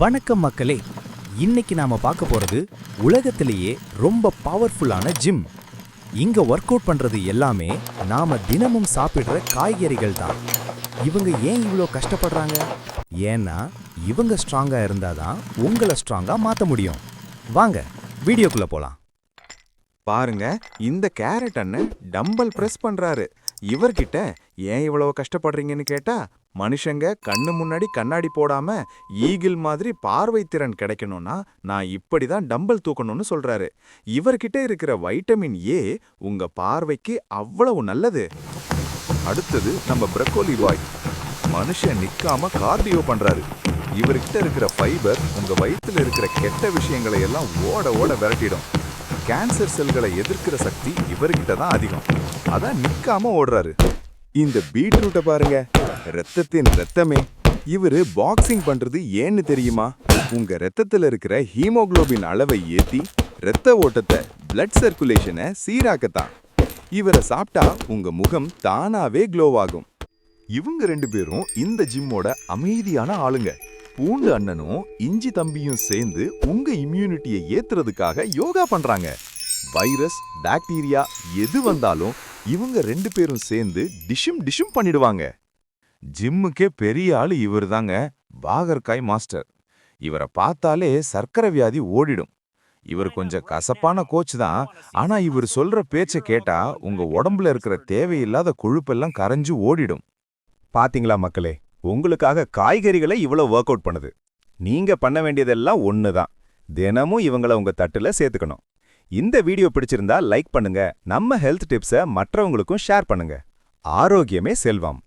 வணக்கம் மக்களே. இன்னைக்கு நாம பார்க்க போறது உலகத்திலேயே ரொம்ப பவர்ஃபுல்லான ஜிம். இங்க ஒர்க் அவுட் பண்றது எல்லாமே நாம தினமும் சாப்பிடுற காய்கறிகள் தான். இவங்க ஏன் இவ்வளோ கஷ்டப்படுறாங்க? ஏன்னா இவங்க ஸ்ட்ராங்கா இருந்தாதான் உங்களை ஸ்ட்ராங்கா மாத்த முடியும். வாங்க வீடியோக்குள்ள போலாம். பாருங்க, இந்த கேரட் அண்ணன் டம்பல் பிரஸ் பண்றாரு. இவர்கிட்ட ஏன் இவ்வளவு கஷ்டப்படுறீங்கன்னு கேட்டா, மனுஷங்க கண்ணு முன்னாடி கண்ணாடி போடாம ஈகிள் மாதிரி பார்வை திறன் கிடைக்கணும்னா நான் இப்படிதான் டம்பல் தூக்கணும்னு சொல்றாரு. இவர்கிட்ட இருக்கிற வைட்டமின் ஏ உங்க பார்வைக்கு அவ்வளவு நல்லது. அடுத்தது நம்ம பிரக்கோலி பாய். மனுஷன் நிக்காம கார்டியோ பண்றாரு. இவர்கிட்ட இருக்கிற ஃபைபர் உங்க வயித்துல இருக்கிற கெட்ட விஷயங்களை எல்லாம் ஓட ஓட விரட்டிடும். கேன்சர் செல்களை எதிர்க்கிற சக்தி இவர்கிட்ட தான் அதிகம். அதான் நிக்காம ஓடுறாரு. இந்த பீட்ரூட்டை பாருங்க, ரத்தத்தின் ரத்தமே. இவரு பாக்ஸிங் பண்றது ஏன்னு தெரியுமா? உங்க ரத்தத்துல இருக்கிற ஹீமோகுளோபின் அளவை ஏத்தி ரத்த ஓட்டத்தை, பிளட் சர்க்குலேஷனை சீராக்கத்தான். இவரை சாப்பிட்டா உங்க முகம் தானாவே க்ளோவாகும். இவங்க ரெண்டு பேரும் இந்த ஜிம்மோட அமைதியான ஆளுங்க. பூண்டு அண்ணனும் இஞ்சி தம்பியும் சேர்ந்து உங்க இம்யூனிட்டியை ஏத்துறதுக்காக யோகா பண்றாங்க. வைரஸ், பாக்டீரியா எது வந்தாலும் இவங்க ரெண்டு பேரும் சேர்ந்து டிஷும் பண்ணிடுவாங்க. ஜிம்முக்கே பெரிய ஆளு இவர் தாங்க, பாகற்காய் மாஸ்டர். இவரை பார்த்தாலே சர்க்கரை வியாதி ஓடிடும். இவர் கொஞ்சம் கசப்பான கோச் தான். ஆனா இவர் சொல்ற பேச்சை கேட்டா உங்க உடம்புல இருக்கிற தேவையில்லாத கொழுப்பெல்லாம் கரைஞ்சு ஓடிடும். பாத்தீங்களா மக்களே, உங்களுக்காக காய்கறிகளை இவ்வளவு ஒர்க் அவுட் பண்ணுது. நீங்க பண்ண வேண்டியதெல்லாம் ஒண்ணுதான், தினமும் இவங்கள உங்க தட்டுல சேர்த்துக்கணும். இந்த வீடியோ பிடிச்சிருந்தா லைக் பண்ணுங்க. நம்ம ஹெல்த் டிப்ஸை மற்றவங்களுக்கும் ஷேர் பண்ணுங்க. ஆரோக்கியமே செல்வம்.